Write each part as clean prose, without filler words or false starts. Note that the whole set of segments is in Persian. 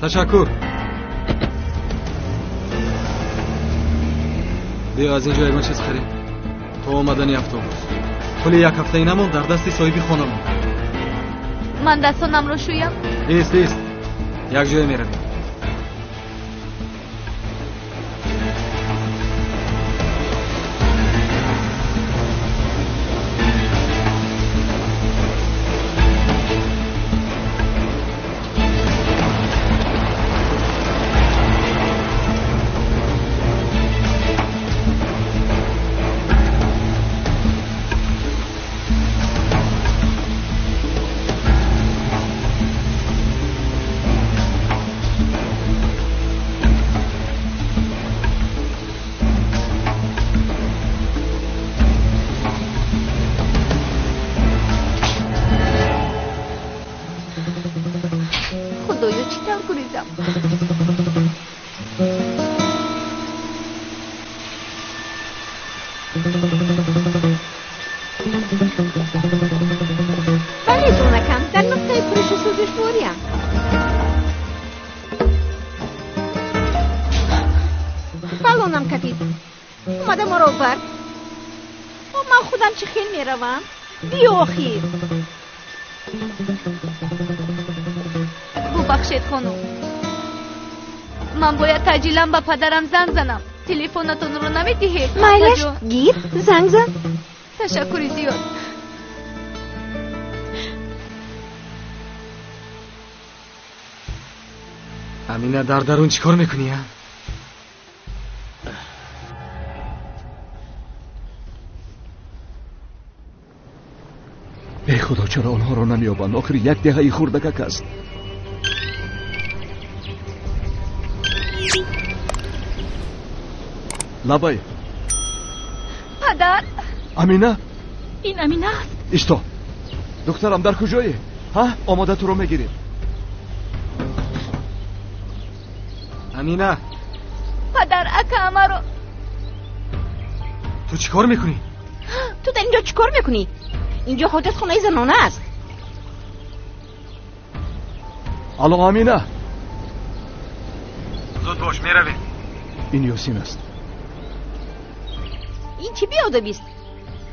تشکر. بیا از اینجا یگان چیز خرید. تو آمدنی اتوبوس. پول یک هفته ای نمون در دستی صاحبی خانه مون. من دستانم رو شویم؟ ایست یک جای میرویم. خدایا چی طور گریزم. بله دونکم در نقطه فروش سوزش بوریم. بالونم کپید اومده ما رو بر. من خودم چه خیل میروم. بیا آخیر. ببخشید خانم، من باید تاجیلا به پدرم زنگ زنم. تلفنتون رو نمیدهید؟ مایلش گیر زنگ زن. تشکری زیاد. امینه در درون چیکار میکنی ها؟ ای خدا چرا آنها رو نمیابند؟ آخر یک دهه خوردگک است. لبای پدر. امینه، این امینه است. ایستا دخترم در کجایی؟ ها آماده تو رو میگیریم. امینه پدر اکا رو. تو چیکار میکنی؟ تو در اینجا چیکار میکنی؟ اینجا حاجت خونه زنانه است. الو امینه، زود باش میرویم. این یاسین است. این چی بیادبی است؟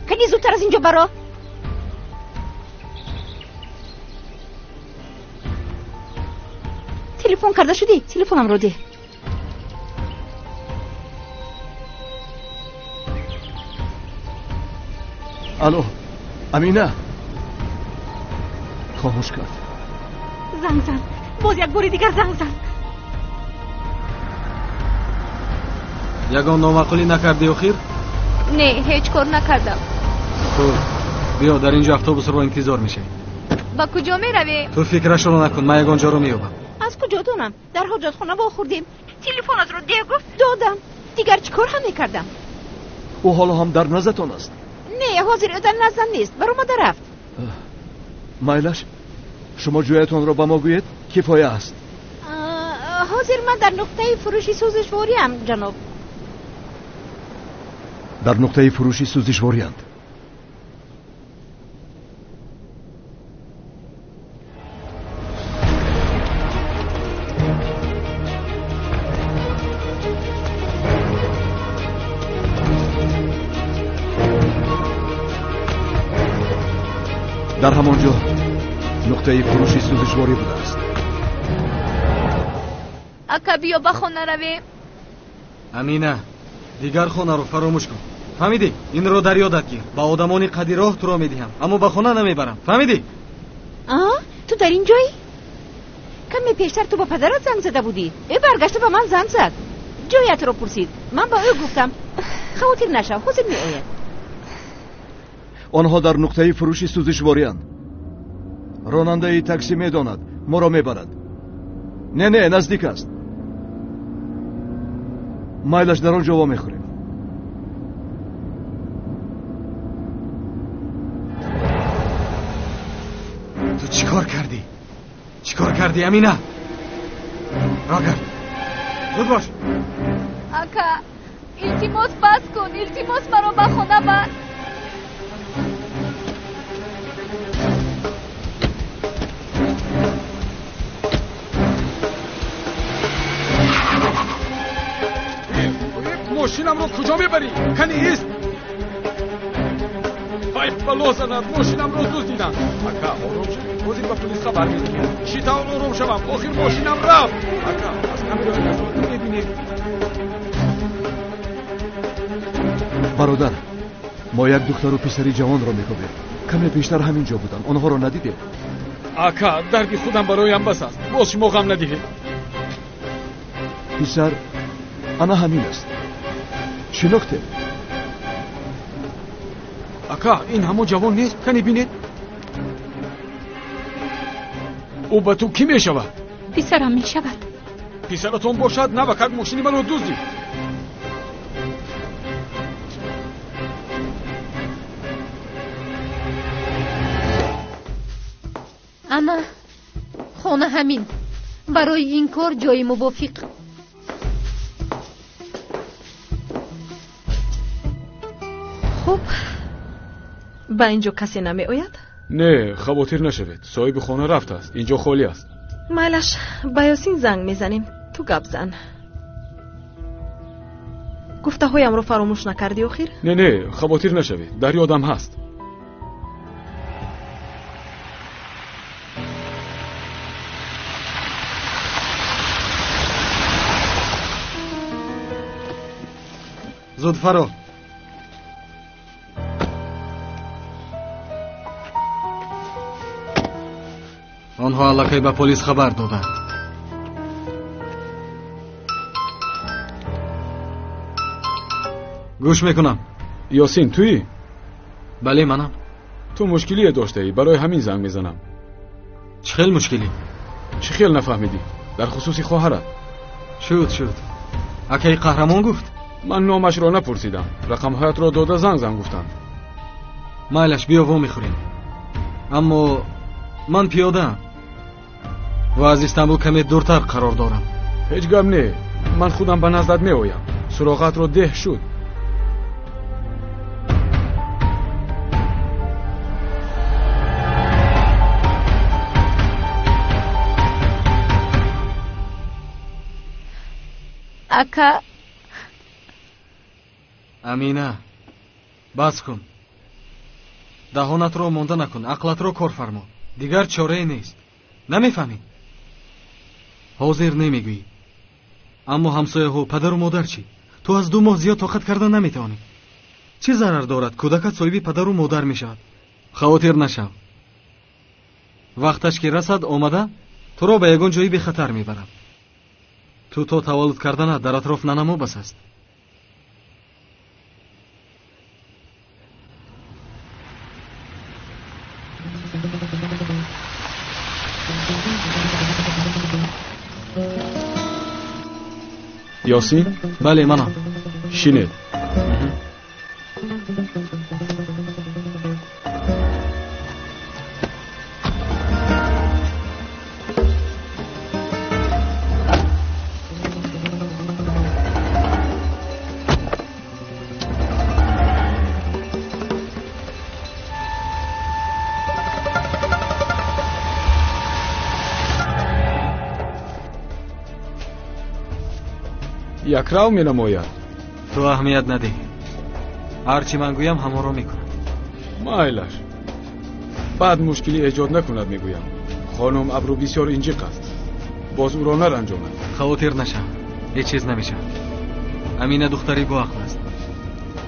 کنی زودتر از اینجا برو. تلفن کرده شدی؟ تلفنم رو ده. الو امینه، خاموش کرد. زنگ زن. باز یک باری دیگر زنگ زن. یگان نامعقولی نکردی آخر؟ نه هیچ کار نکردم. تو بیا در اینجا اتوبوس رو انتظار میشه. با کجا میروی؟ تو فکرش رو نکن، من یگان جا رو میابم. از کجا دونم؟ در حاجت خونه با خوردیم. تلفن از رو ده گفت دادم. دیگر چیکار هم میکردم؟ او حالا هم در نزدتان است؟ نه حاضر در نزدن نیست. برو ما رفت. مایلش شما جویتان را به ما گوید کفایه است. حاضر من در نقطه فروشی سوزشواریم جناب. در نقطه فروشی سوزشواریند. در همانجا نقطه فروشی سوزشواری بوده است. اکا بیا به خونه رویم. امینه دیگر خونه رو فراموش کن. فهمیدی؟ این رو در یادت گیر. با آدمانی قدیراه تو را میدهم اما به خونه نمیبرم. فهمیدی؟ تو در این جایی؟ کمی پیشتر تو با پدرت زنگ زده بودی. ای برگشته به من زنگ زد. جایت رو پرسید. من با او گفتم خاطر نشو حاضر می آید. آنها در نقطه فروشی سوزشواری‌اند. راننده تاکسی میداند ما را میبرد. نه نزدیک است. مایلش در آنجا وا میخوریم. تو چیکار کردی امینه؟ راگر زود باش. اکا التماس بس کن. التماس مرا به خونه بر. ماشینم رو کجا میبری؟ کنی ایست. وای بلا زند، ماشینم رو دزدیدن. اکا آروم شو، بازی با پلیس خبر میدیم. شیطان آروم شوم، آخر ماشینم رفت. اکا از کامرای نظر میبینید. برادر، ما یک دختر و پسری جوان را میخوابیم. کمی پیشتر همینجا بودن، آنها را ندیدیم. اکا درد خودم برایم بس است. باز شما غم ندهید. پسر انا همین است. شناخته؟ اکا این همون جوان نیست؟ کنی بینید؟ او با تو کی می شود؟ پسرم می شود. پسرتون باشد نبکد ماشینی منو دزدید. اما خانه همین برای این کار جای موافق. خب با اینجا کسی نمی آید؟ نه خواطر نشوید، صاحب خانه رفته است، اینجا خالی است. مالش با یاسین زنگ میزنیم، تو گپ زن. گفته هایم رو فراموش نکردی آخر؟ نه خواطر نشوید، در یادم هست. زود فرو. آنها علاقه به پلیس خبر دادند. گوش میکنم. یاسین تویی؟ بله منم. تو مشکلی داشته ای، برای همین زنگ میزنم. چه خیل مشکلی؟ چه خیل نفهمیدی؟ در خصوص خواهرت. شد اکی قهرمان گفت؟ من نامش را نپرسیدم، رقم هایت را داده زنگ گفتن. مایلش بیا و میخوریم. اما من پیاده ام و از استانبول کمی دورتر قرار دارم. هیچ گپ نه، من خودم به نزدت می آیم. سراغت را ده شد. اکا امینه بس کن. دهانت رو مونده نکن، عقلت رو کار فرما. دیگر چاره نیست. نمیفهمی؟ حاضر نمیگویی. اما همسایه ها پدر و مادر چی؟ تو از 2 ماه زیاد طاقت کردن نمیتوانی. چه ضرر دارد کودکت صاحب پدر و مادر میشود؟ خواطر نشو. وقتش که رسد آمده تو را به یگان جایی به خطر میبرم. تو تولد کردن در اطراف ننمو بس است. یاسین؟ بله منم. شینه. یک راو می نماید. تو اهمیت نده. هرچی من گویم همه رو میکنم. مایلش بعد مشکلی ایجاد نکند میگویم. خانم ابرو بسیار اینجیق است. باز او را نرنجاند. خواطر نشم. هیچ چیز نمیشه. امینه دختری با عقل است.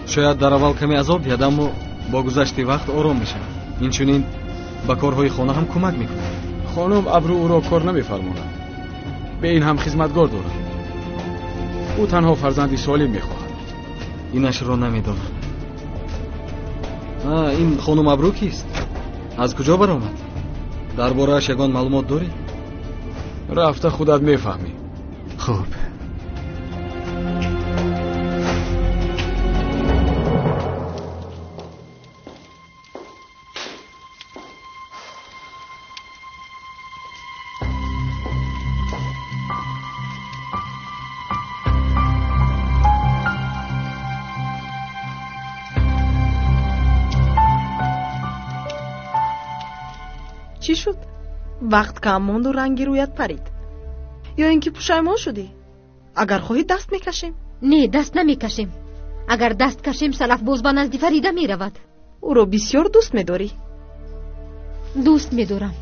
شاید در اول کمی عذاب دهد اما با گذشت وقت آرام میشه. این چنین با کارهای خانه هم کمک میکنه. خانم ابرو او را کار نمیفرماند. به این هم خدمتگار دارد. او تنها فرزندی سالم میخواهد. اینش را نمیدانم. این خانم ابرو کیست؟ از کجا برآمد؟ درباره‌اش یگان معلومات داری؟ رفته خودت میفهمی. خوب. چی شد؟ وقت کم ماند و رنگی رویت پرید یا اینکه پشیمان شدی؟ اگر خواهی دست میکشیم. نه دست نمیکشیم. اگر دست کشیم سلف باز به نزد فریده می رود. او را بسیار دوست می‌داری؟ دوست می‌دارم.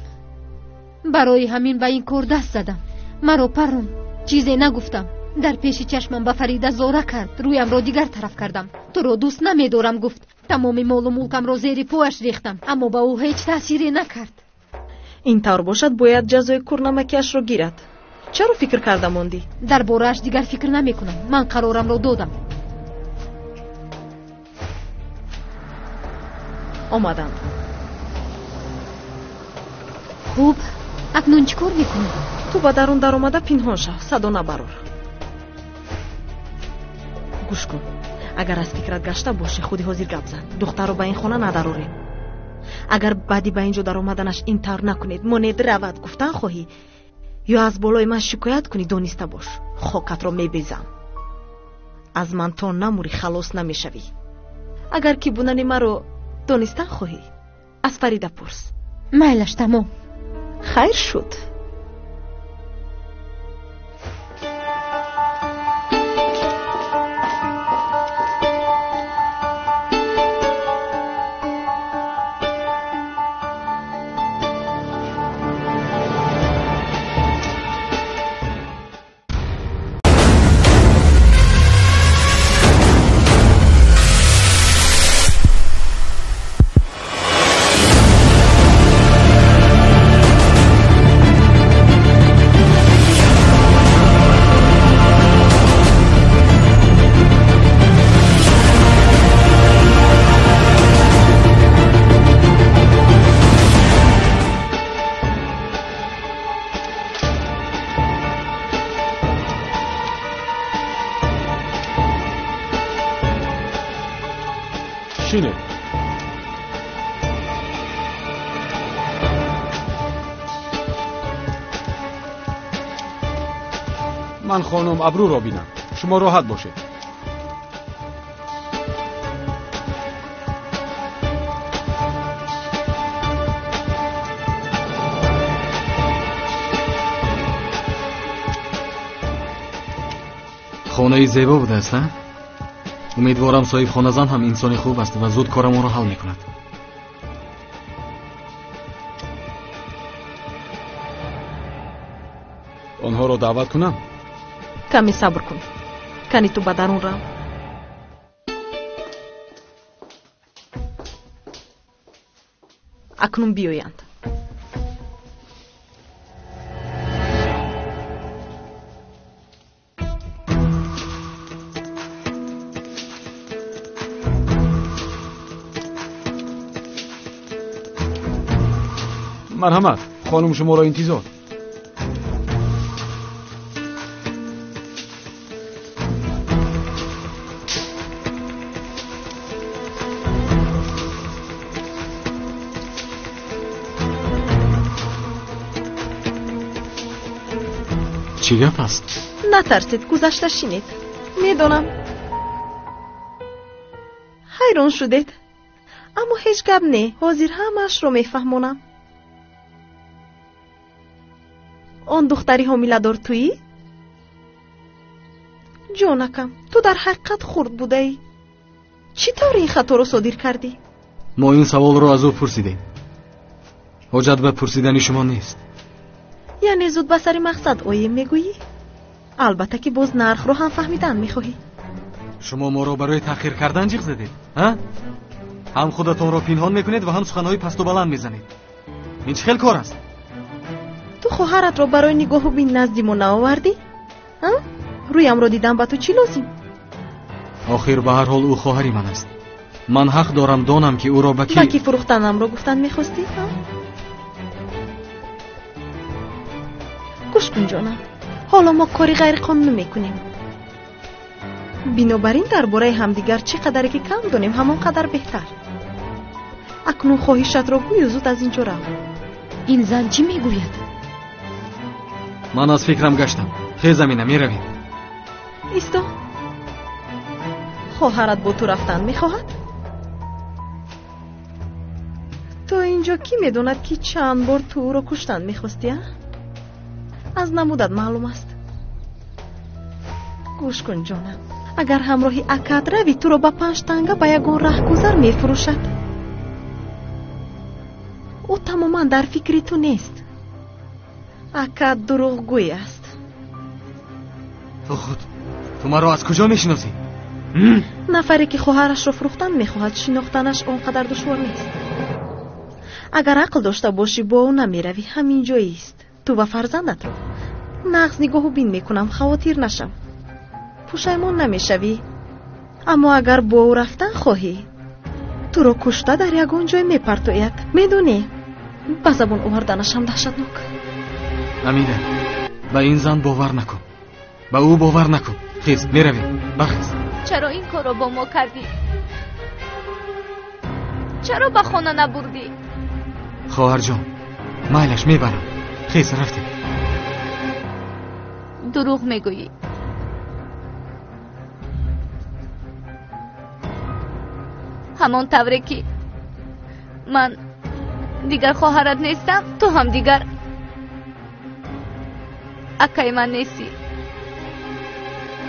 برای همین به این کار دست زدم. مرا پرم چیزی نگفتم. در پیش چشمم به فریده زاره کرد. رویم را دیگر طرف کردم. تو را دوست نمی‌دارم گفت. تمام مال و ملکم را زیر پایش ریختم، اما به او هیچ تأثیری نکرد. این طور باشد باید جزای کورنمکیش را گیرد. چرا فکر کرده موندی؟ در باره‌اش دیگر فکر نمی‌کنم. من قرارم را دادم. آمدند. خوب، اکنون چیکار می‌کنی؟ تو با درون در آمده پنهان شو، صدا نبرار. گوش کن، اگر از فکرت گشته باشه خودی حاضر گپ زن. دختر رو به این خانه نداروریم. اگر بعدی به اینجا در آمدنش این طور نکنید، مانید رود گفتن خواهی یا از بالای من شکایت کنی، دانسته باش خاکت رو میبیزم. از من تا نموری خلاص نمیشوی. اگر کی بودن من رو دانستن خواهی از فریده پرس. میلش تمام. خیر شد. شینه. من خانم ابرو را بینم. شما راحت باشید. خانه زیبا بوده است نه؟ امیدوارم صاحب خانه‌زن هم انسان خوب است و زود کارمون رو حل میکند. آنها را دعوت کنم؟ کمی صبر کن. کنی تو به درون رو. اکنون بیایند. مرحمت، خانم شما را انتظار. چی گپ است؟ نترسید، گذشته شینید. میدونم حیران شدید، اما هیچ گپ نه. حاضر همش رو میفهمونم. آن دختری حامله دار تویی؟ جانکم، تو در حقیقت خرد بوده ای. چطور این خطا رو صادر کردی؟ ما این سوال رو از او پرسیدیم. حاجت به پرسیدن شما نیست. یعنی زود به سر مقصد آییم میگویی؟ البته که باز نرخ رو هم فهمیدن میخواهی. شما ما رو برای تأخیر کردن جیغ زدید ها؟ هم خودتون رو پنهان میکنید و هم سخنهای پست و بلند میزنید. این چه خیل کار است؟ تو خواهرت رو برای نگاه و بین نزدیمون نآوردی؟ رویم رو دیدم با تو چی لازم؟ آخر به هر حال او خواهری من است. من حق دارم دانم که او را به کی فروختنم رو گفتن میخواستی؟ گوش کن جانم، حالا ما کاری غیر قانونی میکنیم. بنابراین درباره همدیگر چقدر که کم دونیم همان قدر بهتر. اکنون خواهشت را گوی زود از اینجا رو. این زن چی میگوید؟ من از فکرم گشتم. خیز امینه میرویم. ایستا. خواهرت با تو رفتن میخواهد؟ تو اینجا کی میدوند که چند بار تو او را کشتن میخواستی؟ از نمودت معلوم است. گوش کن جانم، агар ҳамроҳи акад равӣ туро ба 5 танга ба ягон раҳгузар мефурӯшад. ӯ тамоман дар фикри ту нест. акад дурӯғгӯй аст. ту худ ту маро аз куҷо мешиносӣ? нафаре ки хоҳарашро фурӯхтан мехоҳад, шинохтанаш он қадар душвор нест. агар ақл дошта бошӣ бо ӯ намеравӣ, ҳамин ҷоист. ту ва фарзандатро нағз нигоҳу бин мекунам, хавотир нашав. пушаймон намешавӣ. аммо агар бо ӯ рафтан хоҳӣ, туро кушта дар ягон ҷой мепартояд. медонӣ, ба забон оварданашам даҳшатнок. амина, ба ин зан бовар накун. ба ӯ бовар накун. хиз, меравем. бархиз. чаро ин корро бо мо кардӣ? чаро ба хона набурдӣ? хоҳарҷон, майлаш, мебарам. хиз, рафтем. дурӯғ мегӯӣ. ҳамон тавре ки ман дигар хоҳарат нестам, ту ҳам дигар акаи ман нестӣ.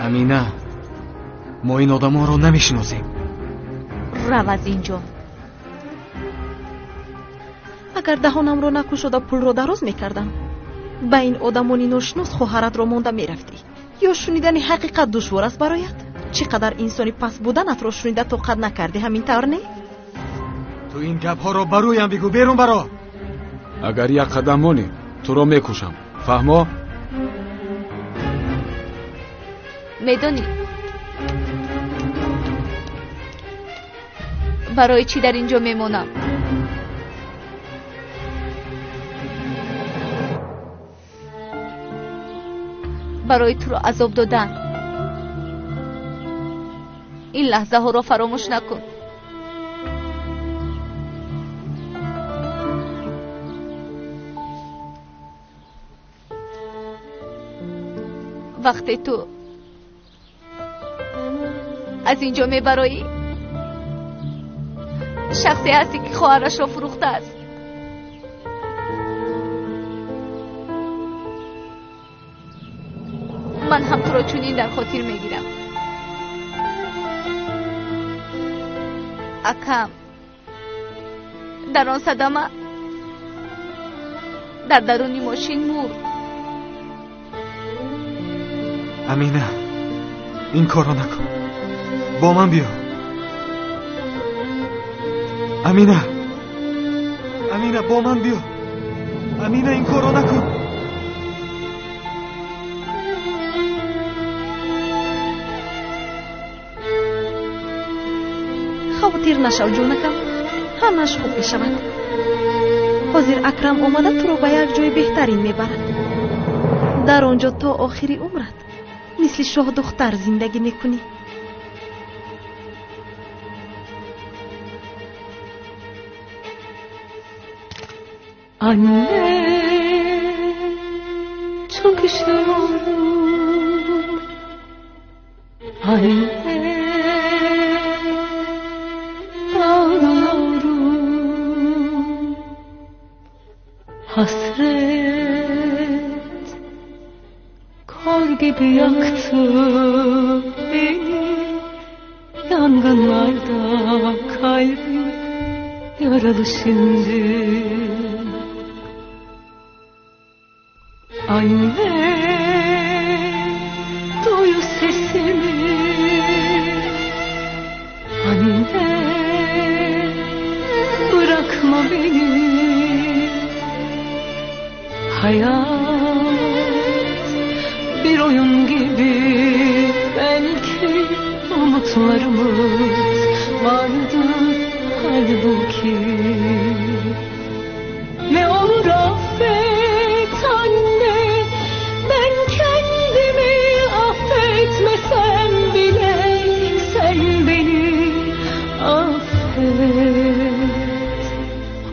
амина, мо ин одамонро намешиносем. рав аз ин ҷо. агар даҳонамро накушода пулро дароз мекардам, ба ин одамони ношинос хоҳаратро монда мерафтӣ. ё шунидани ҳақиқат душвор аст бароят? чӣ қадар инсони пас буданатро шунида тоқат накардӣ, ҳамин тавр не? ту ин гапҳоро ба рӯям бигӯ, берун баро. агар як қадам монӣ, туро мекушам. фаҳмо? медонӣ барои чӣ дар ин ҷо мемонам? барои туро азоб додан. ин лаҳзаҳоро фаромӯш накун. вақте ту аз ин ҷо мебароӣ, шахсе ҳастӣ ки хоҳарашро фурӯхтааст. ман ҳам туро чунин дар хотир мегирам. акам дар он садама дар даруни мошин мурд. амина, ин корро накун. бо ман биё. амина, амина, бо ман биё. амина, ин корро накун. хавотир нашав ҷонакам, ҳамаш хуб мешавад. ҳозир акрам омада туро ба як ҷои беҳтарин мебарад. дар он ҷо то охири умрат мисли шоҳдухтар зиндагӣ мекунӣ. Anne, çok üşüyorum. Anne, ağlıyorum. Hasret kor gibi yaktı beni. Yangınlarda kalbim yaralı şimdi. Anne, duy sesimi. Anne, bırakma beni. Hayat bir oyun gibi, belki umutlarımız vardı halbuki. Ne olur affet anne, ben kendimi affetmesem bile sen beni affet.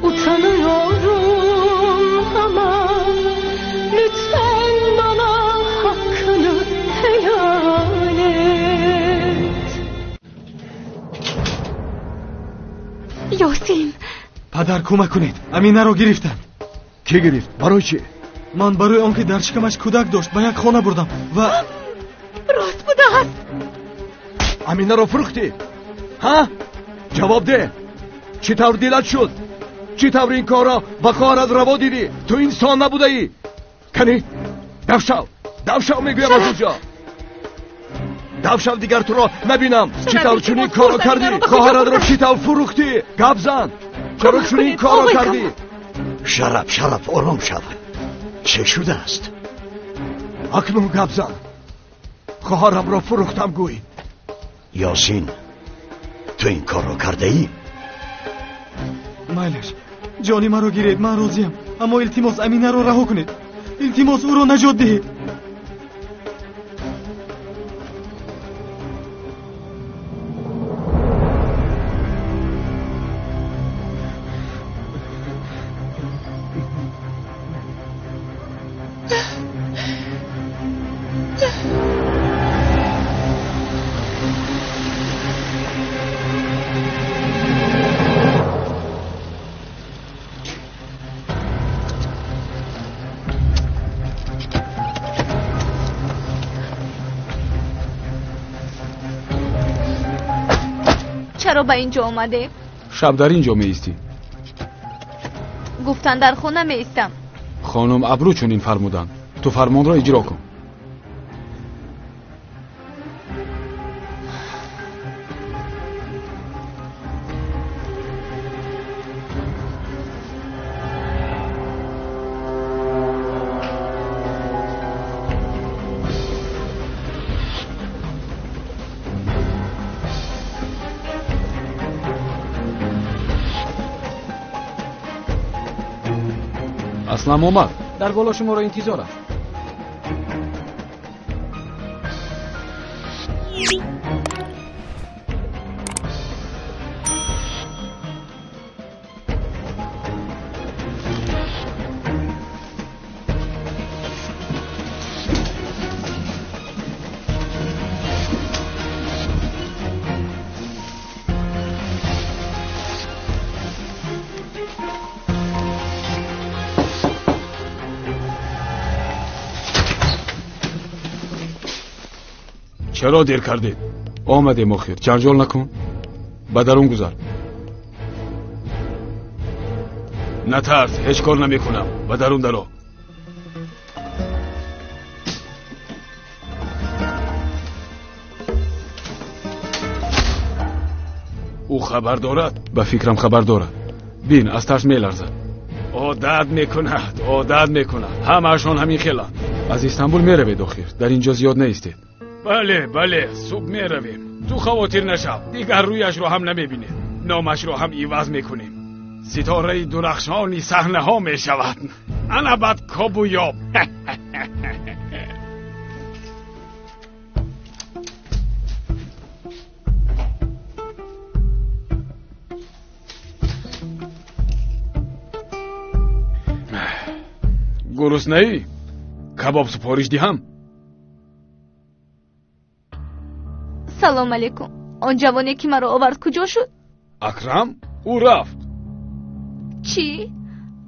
Utanıyorum ama lütfen bana hakkını helal et. Yosin, падар кӯмак кунед, аминаро гирифтанд. Кӣ гирифт? барои чӣ? ман барои он ки дар шикамаш кӯдак дошт ба як хона бурдам ва рост будааст. аминаро фурӯхтӣ? ها؟ جواب ده. چی طور دیلت شد؟ چی طور این کارا با خواهرت روا دیدی؟ تو انسان نبوده ای؟ کنی؟ دفشو میگویم از اونجا. دفشو دیگر تو را نبینم. چی طور چون این کارا کردی؟ خواهرت را چی طور فروختی؟ گپ زن. چرا چون این کارا کردی؟ شرف آرام شو. چه شده است؟ اکنون گپ زن. خواهرم را فروختم گوی. یاسین، تو این کار رو کرده ای؟ مایلش جانی مرا گیرید، من راضیم، اما التماس امینه را رها کنید. التماس او را نجات دهید. چرا به اینجا آمده؟ شب در اینجا می ایستی؟ گفتن در خونه می ایستم. خانم ابرو چنین فرمودن. تو فرمان را اجرا کن. اسلام اومد. در بالا شما را انتظار است. چرا دیر کردید؟ آمدیم آخر. جنجال نکن. به درون گذار. نترس، هیچ کار نمی کنم. به درون درو. او خبر دارد؟ به فکرم خبر دارد. بین از ترس می لرزد. عادت می کند. همه‌شان همین خیلند. از استانبول می روید آخر. در اینجا زیاد نیستید. بله صبح می رویم. تو خواطر نشو. دیگر رویش رو هم نمی بینید. نامش رو هم عوض می کنیم. ستاره درخشانی صحنه ها می شود. انبت کابویاب. گرسنه ای؟ کباب سفارش دهم؟ سلام علیکم. آن جوانی که مرا آورد کجا شد؟ اکرم؟ او رفت. چی؟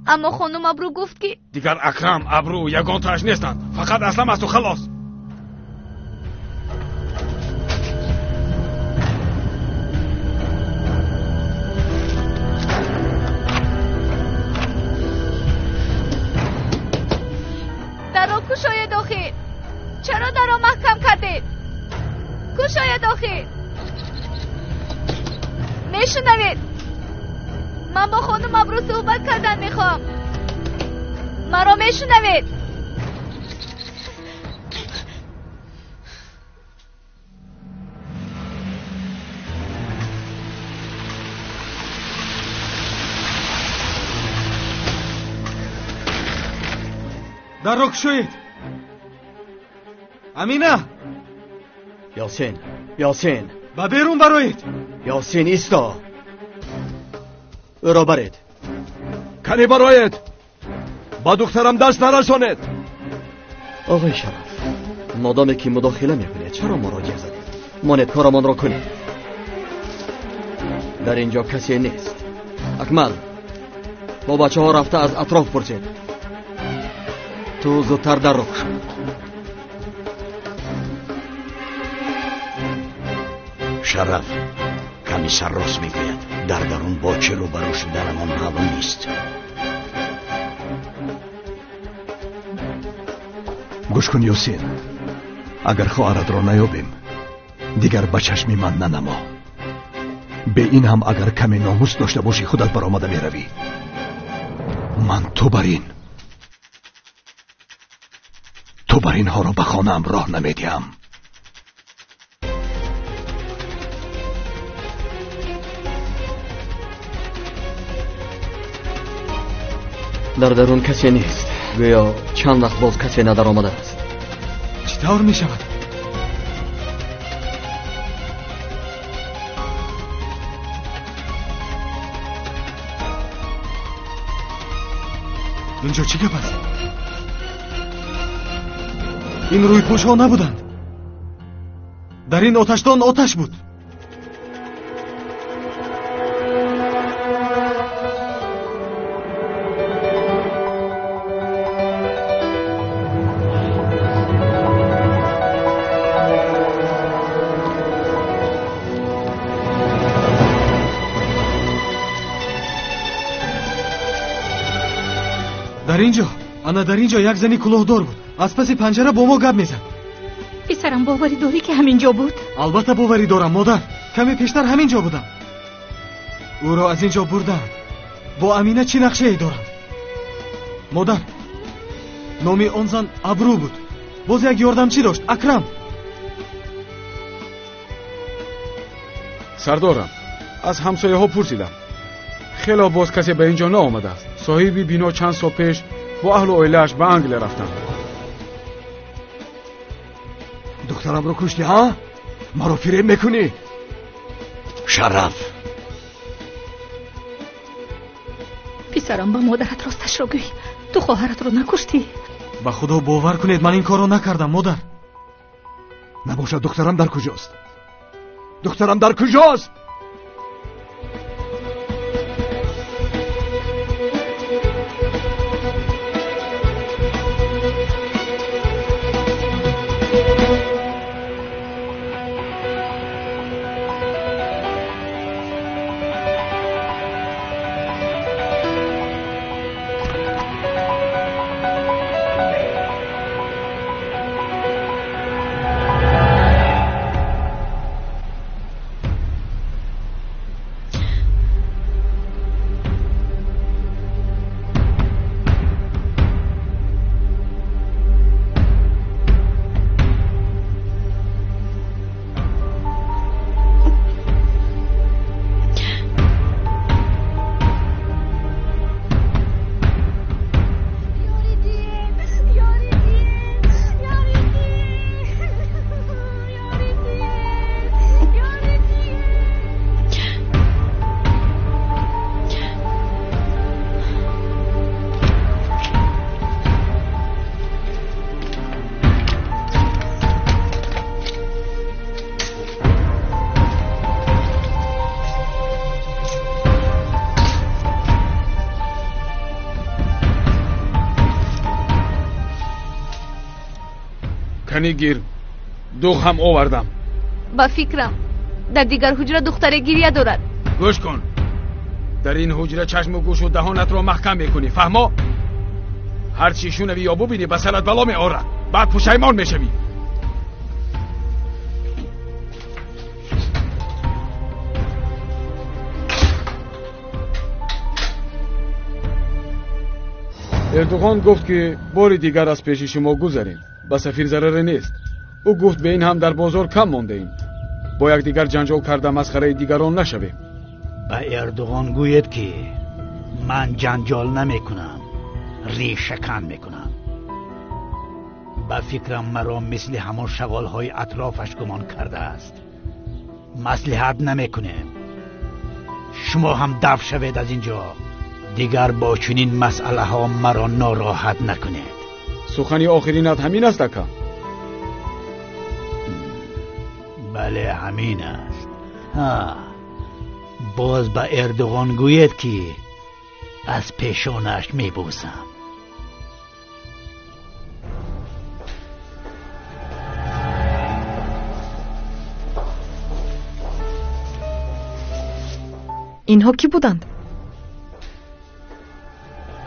اما خانم ابرو گفت که دیگر اکرم ابرو یگان تاش نیستند. فقط اسلم است و خلاص. درو کشای داخل. چرا درو محکم کردید؟ کشای داخل. میشنوید؟ من با خانم ابرو صحبت کردن میخوام. مرا میشنوید؟ در رو کشوید. امینه. یاسین به بیرون برایید. یاسین ایستا. او را برید. کنی برایید. با دخترم دست نرسانید. آقای شرف، مادامی که مداخله میکنید چرا مراجعه زدید؟ مانید کارمان را کنید. در اینجا کسی نیست. اکمل، با بچه ها رفته از اطراف پرسید. تو زودتر در رو کشید. شرف کمی سرراست میگوید. در درون با چه روبرو شدنمان معلوم نیست. گوش کن یاسین، اگر خواهرت را نیابیم دیگر به چشمی من ننما. به این هم اگر کمی ناموس داشته باشی خودت برآمده میروی. من تو بر اینها را به خانه‌ام راه نمیدیم. در درون کسی نیست. گویا چند وقت باز کسی ندر آمده است. چطور می شود؟ اینجا چی گپ است؟ این روی پوش ها نبودند. در این آتشدان آتش بود. در اینجا یک زنی کلاهدار بود. از پس پنجره با ما گپ میزد. پسرم باوری داری که همینجا بود؟ البته باوری دارم مادر. کمی پیشتر همینجا بودم. او را از اینجا بردن. با امینه چی نقشه ای دارند؟ مادر، نامی آن زن ابرو بود. باز یک یاردمچی داشت، اکرم. سردارم، از همسایه ها پرسیدم. خیلی باز کسی به اینجا نآمده است. صاحبی بینا چند سال پیش با اهل و عائله‌اش به انگل رفتن. دخترم رو کشتی ها؟ ما رو فریب میکنی؟ شرف، پسرم، با مادرت راستش رو گوی. تو خواهرت رو نکشتی؟ به خدا باور کنید من این کارو نکردم مادر. نباشد. دخترم در کجاست؟ دخترم در کجاست؟ کنی گیر دوغ هم آوردم. با فکرم در دیگر حجره دختر گریه دارد. گوش کن، در این حجره چشم و گوش و دهانت رو محکم میکنی، فهما؟ هر چی شنوی یا ببینی به سرت بلا میآرد، بعد پشیمان میشوی. اردوغان گفت که بار دیگر از پیش شما گذریم. با سفیر ضرری نیست. او گفت به این هم در بازار کم مانده ایم. با یک دیگر جنجال کرده مسخره دیگران نشویم. به اردوغان گوید که من جنجال نمیکنم، ریشه‌کن میکنم. به فکرم مرا مثل همان شغالهای اطرافش گمان کرده است. مصلحت نمیکنیم. شما هم دفع شوید از اینجا. دیگر با چنین مسئله ها مرا ناراحت نکنید. سخنی آخرینت همین است اکا؟ بله همین است. باز به اردوغان گوید که از پیشانش میبوسم. اینها کی بودند؟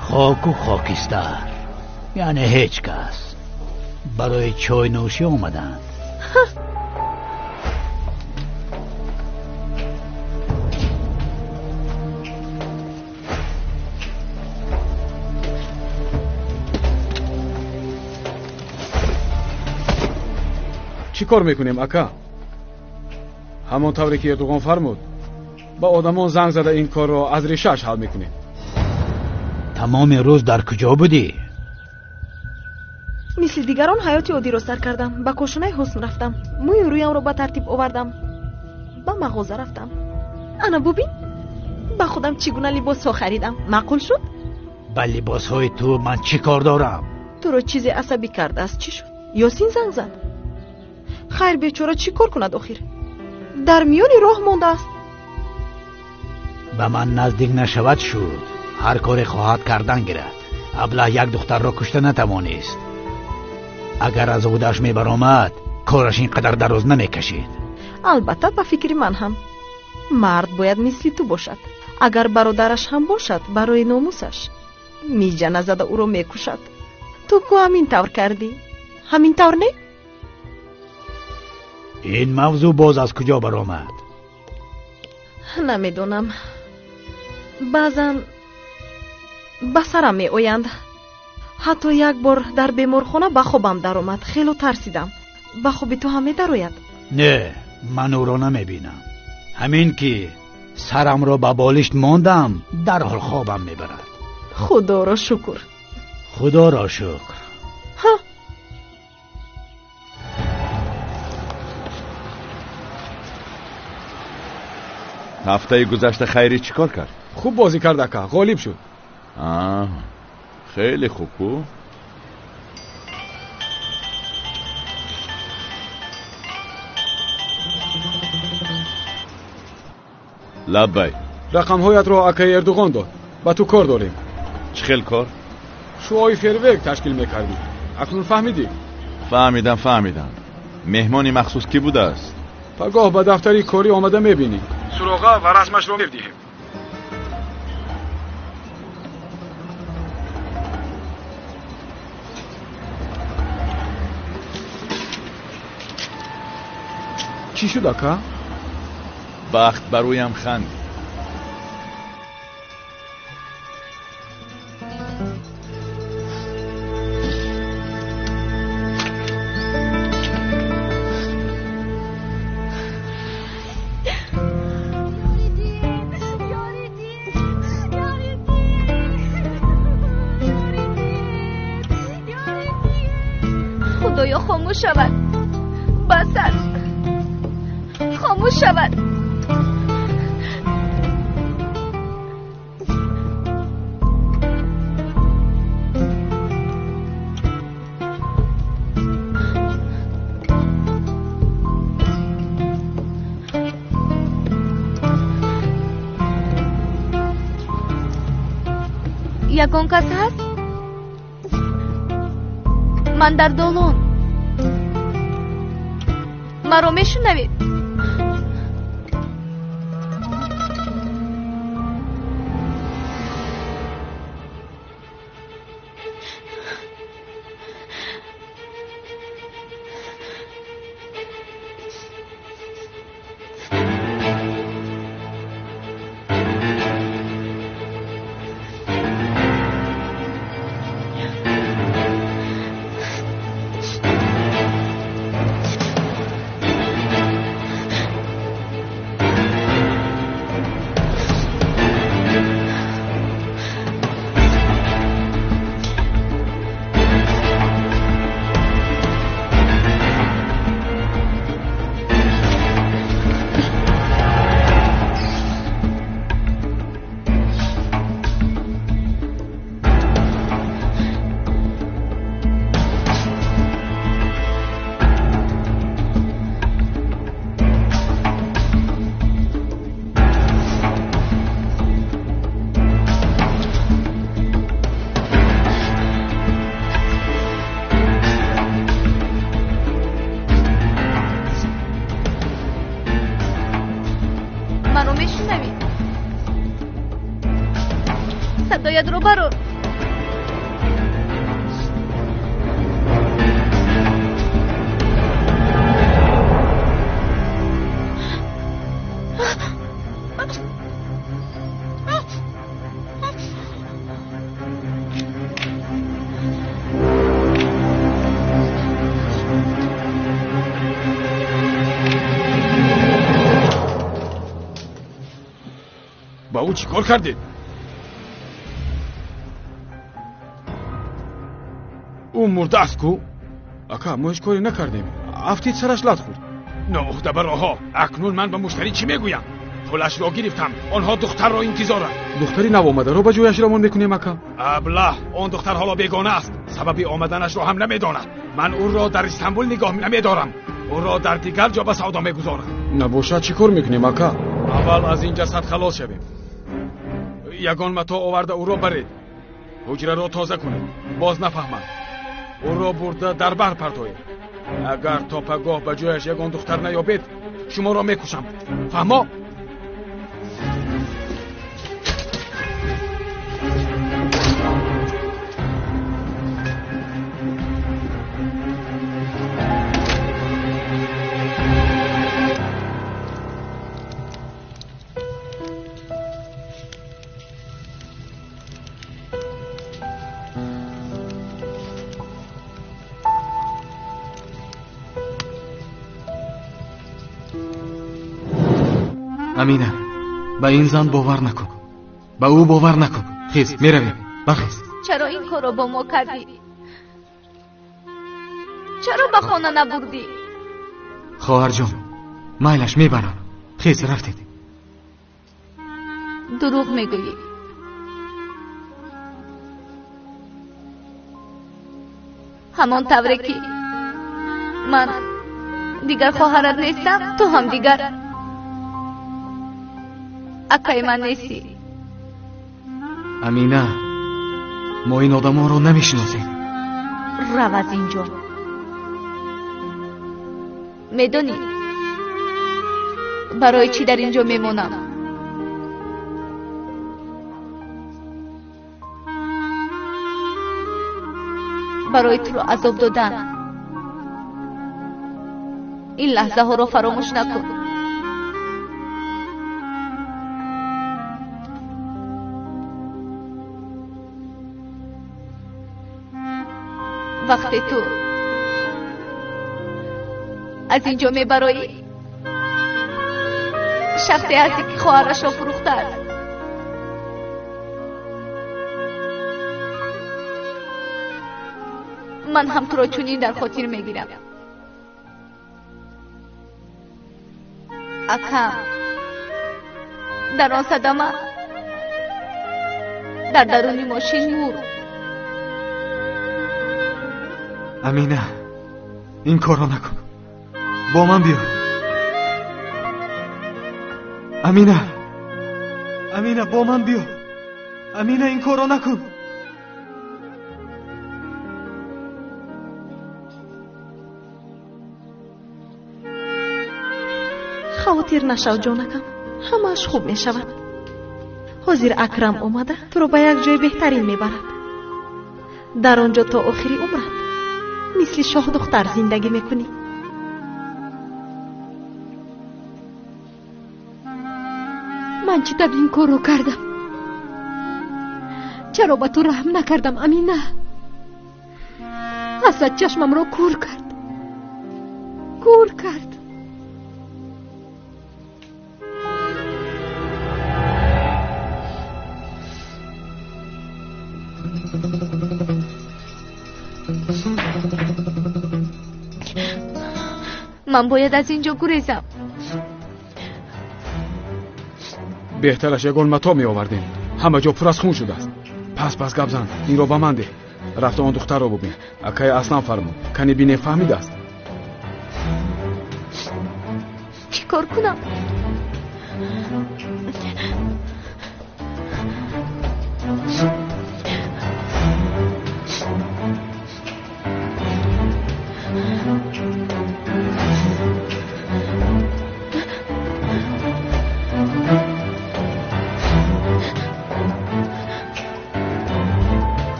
خاک و خاکستر، یعنی هیچ کس. برای چای نوشی اومدند. چی کار میکنیم اکا؟ همون طوری که اردوغان فرمود با آدمان زنگ زده این کار رو از ریشه‌اش حل میکنیم. تمام روز در کجا بودی؟ مثل دیگران حیاتی عادی رو سر کردم. به کوشنه حسن رفتم، موی رویم رو به ترتیب آوردم، به مغازه رفتم. انا ببین به خودم چگونه لباس ها خریدم. معقول شد؟ با لباس های تو من چی کار دارم؟ تو رو چیزی عصبی کرده است؟ چی شد؟ یاسین زنگ زد. خیر بیچاره چی کار کند آخر؟ در میان راه مانده است. به من نزدیک نشود شد. هر کاری خواهد کردن گیرد. ابله یک دختر را کشته نتوانست. اگر از عهده‌اش میبرآمد کارش اینقدر دراز نمیکشید. البته به فکر من هم مرد باید مثل تو باشد. اگر برادرش هم باشد برای ناموسش میجه نزده او را میکشد. تو کو همین طور کردی؟ همین طور نه؟ این موضوع باز از کجا برآمد؟ نمیدونم. بعضا به سرم می آیند. حتی یک بار در بیمارخانه به خوابم در آمد. خیلی ترسیدم. به خواب تو هم می در آید؟ نه، من او را نمیبینم. همین که سرم را به بالشت ماندم در حال خوابم میبرد. خدا را شکر. خدا را شکر. ها. هفته گذشته خیری چیکار کرد؟ خوب بازی کرد اکا، غالب شد. خیلی خوب بود. لبی رقم هایت رو اکای اردوغان داد. با تو کار داریم. چه خیل کار؟ شوهای فیرویک تشکیل میکردی. اکنون فهمیدی؟ فهمیدم. مهمانی مخصوص کی بوده است؟ پگاه به دفتری کاری آمده میبینی. سراغه و رسمش رو میدهیم. چی شد اکا؟ بخت برویم خندی. خدایا خاموش شود. بسر خاموش شود. یگان کس هست؟ من در دالون. مرا میشنوید؟ صدایت رو برو. با او چی کار کردید؟ او مرده است کو؟ اکا ما هیچ کاری نکردیم. افتید سرش لط خورد. نه دبراها، اکنون من به مشتری چی میگویم؟ پولش را گرفتم. آنها دختر را انتظارند. دختری نو آمده رو به جویش رمان میکنیم اکا؟ ابله، آن دختر حالا بیگانه است. سبب آمدنش را هم نمیداند. من او را در استانبول نگاه نمیدارم. او را در دیگر جا به سودا میگذارم. نباشد چی کار میکنیم اکا؟ اول از این جسد خلاص شویم. یگان متا آورده او را برید. حجره را تازه کنید. باز نفهمند. او را برده در بر پرتایید. اگر تا پگاه به جایش یگان دختر نیابید شما را میکشم. فهما؟ امینه به این زن باور نکن. به او باور نکن. خیز میرویم. برخیز. چرا این کار رو با ما کردی؟ چرا به خانه نبردی؟ خواهر جان میلش میبرم. خیز رفتید. دروغ میگویی. همان طوره که من دیگر خواهرت نیستم، تو هم دیگر اکای من نیستی. امینه ما این آدم ها رو نمیشناسیم. رو از اینجا. میدونی برای چی در اینجا میمونم؟ برای تو رو عذاب دادن. این لحظه ها رو فراموش نکن. وقتی تو از اینجا میبرایی شخصی هستی که خواهرش را فروخته است. من هم تو را چنین در خاطر میگیرم. اکم در آن صدمه در درون ماشین مرد. امینه این کارو نکن. با من بیا. امینه با من بیا. امینه این کارو نکن. خاطر نشو جانکم. همش خوب می شود. حاضر اکرم اومده تو رو به یک جای بهترین میبرد. در آنجا تا آخری عمرت مثل شاه دختر زندگی میکنی. من چی تب این کار رو کردم؟ چرا با تو رحم نکردم امینه؟ حسد چشمم رو کور کرد. من باید از اینجا گریزم. بهترش یگان متا می آوردیم. همه جا پر از خون شده است. پس گپ زن. این رو به من ده. رفت آن دختر رو ببین. اکای اصلا فرمود. کنی بینه فهمید است. چی کار کنم؟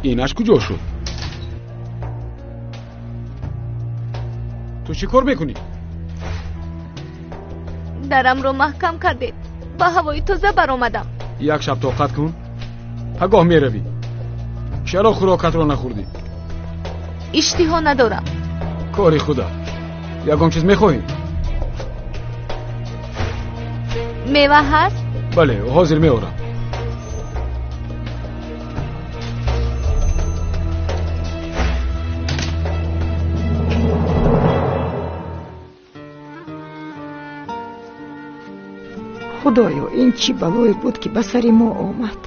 اینش کجا شد؟ تو چی کار میکنی؟ درم رو محکم کردید. با هوای تازه بر آمدم. یک شب طاقت کن. پگاه میروی. چرا خوراکت رو نخوردی؟ اشتها ندارم. کاری خدا. یکم چیز میخواهی؟ میوه هست؟ بله حاضر میارم. خدایا این چی بلایی بود که به سر ما آمد.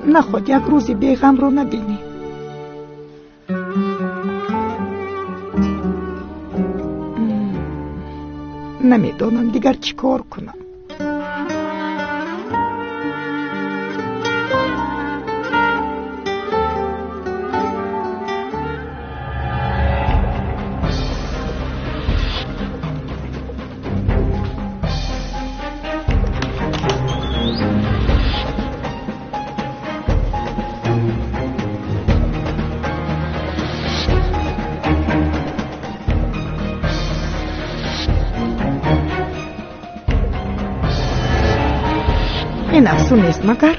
نخواد یک روزی بیغم رو نبینیم. نمیدانم دیگر چی کار کنم. این افسون نیست مگر؟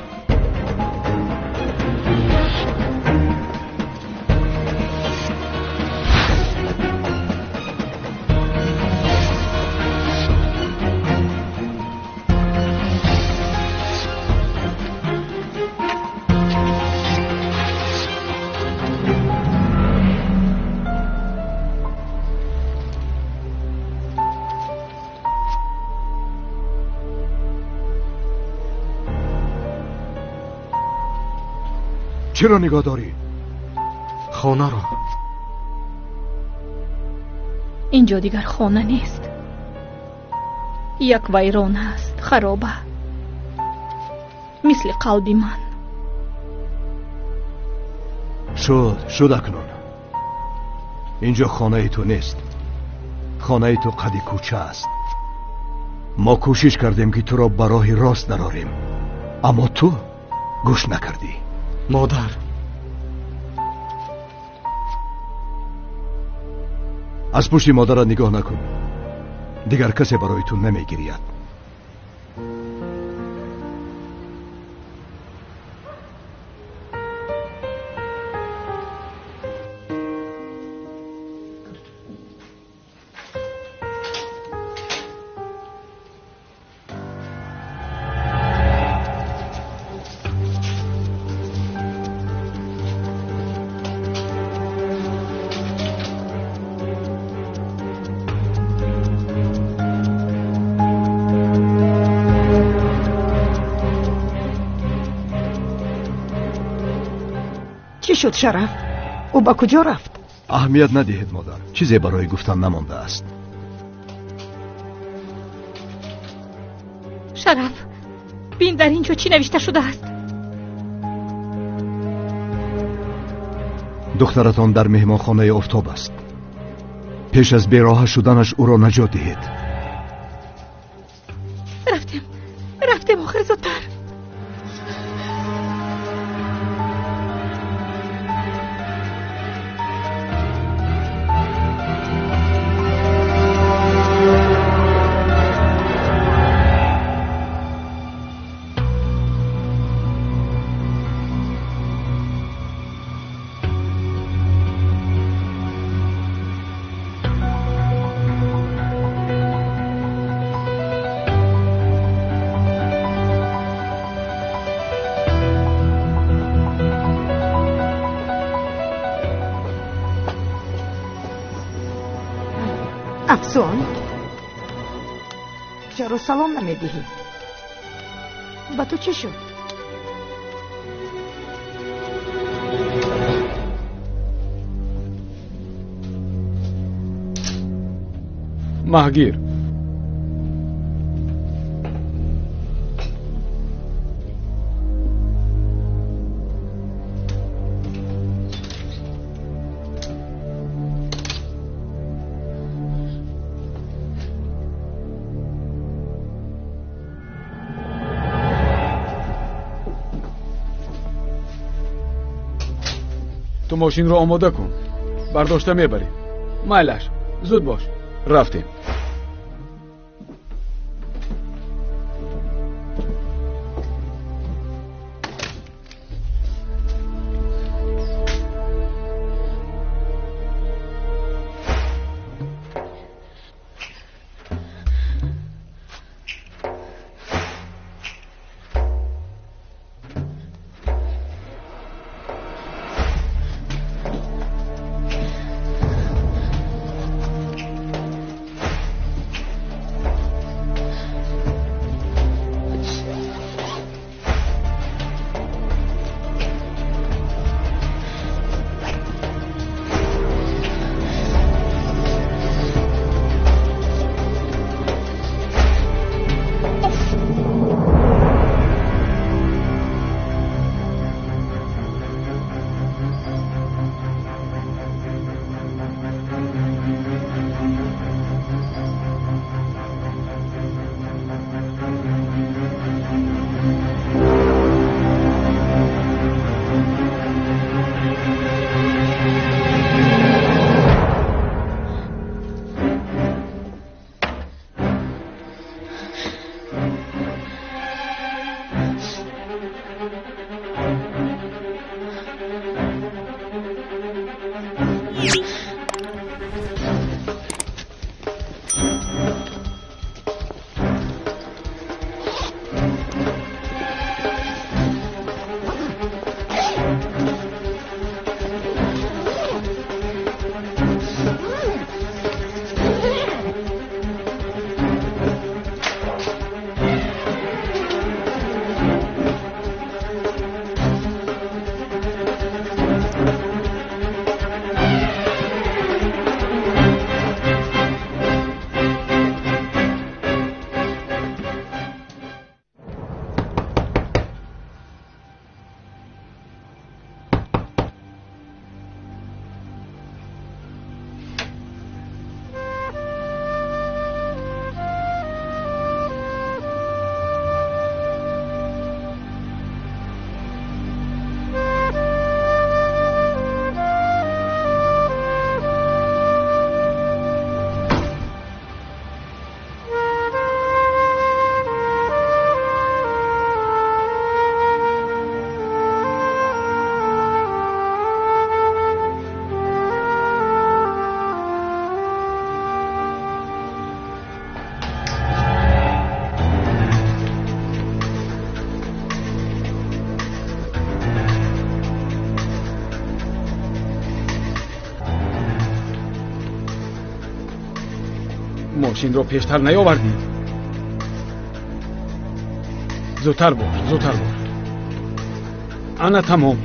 چرا نگاه داری؟ خانه را. اینجا دیگر خانه نیست. یک ویران است، خرابه، مثل قلبی من. شد اکنون. اینجا خانه تو نیست. خانه تو قدی کوچه است. ما کوشش کردیم که تو را به راه راست دراریم، اما تو گوش نکردی. مادر، از پشت مادرت نگاه نکن. دیگر کسی برای تو نمیگیرید. چی شد شرف؟ او با کجا رفت؟ اهمیت ندهید مادر، چیزی برای گفتن نمانده است. شرف، بین در اینجا چی نوشته شده است؟ دخترتان در مهمانخانه آفتاب است. پیش از بیراه شدنش او را نجات دهید. رفتیم آخر زودتر. افسون، چرا سلام نمیدهی؟ با تو چی شد؟ مهگیر، تو ماشین رو آماده کن، برداشته میبریم. مایلش زود باش. رفتیم. ماشین رو پیشتر نیاوردی. زودتر باش، زودتر باش. انا تمام.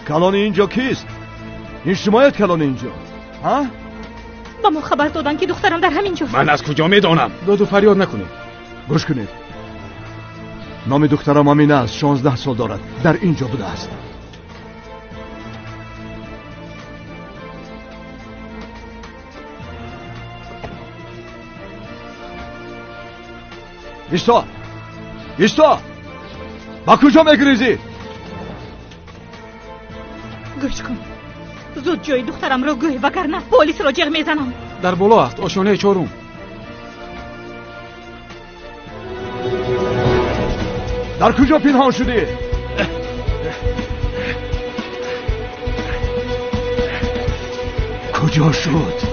کلان اینجا کیست؟ این شمایت کلان اینجا؟ ها؟ با ما خبر دادن که دخترم در همین جاست. من از کجا میدانم؟ داد و فریاد نکنید. گوش کنید. نام دخترم امینه است. 16 سال دارد. در اینجا بوده است. ایستا! ایستا! با کجا میگریزی؟ گوش کن. زود جای دخترم رو گوی وگرنه پلیس رو جغ میزنم. در بالا است. آشانه چهارم. در کجا پنهان شدی؟ کجا شد؟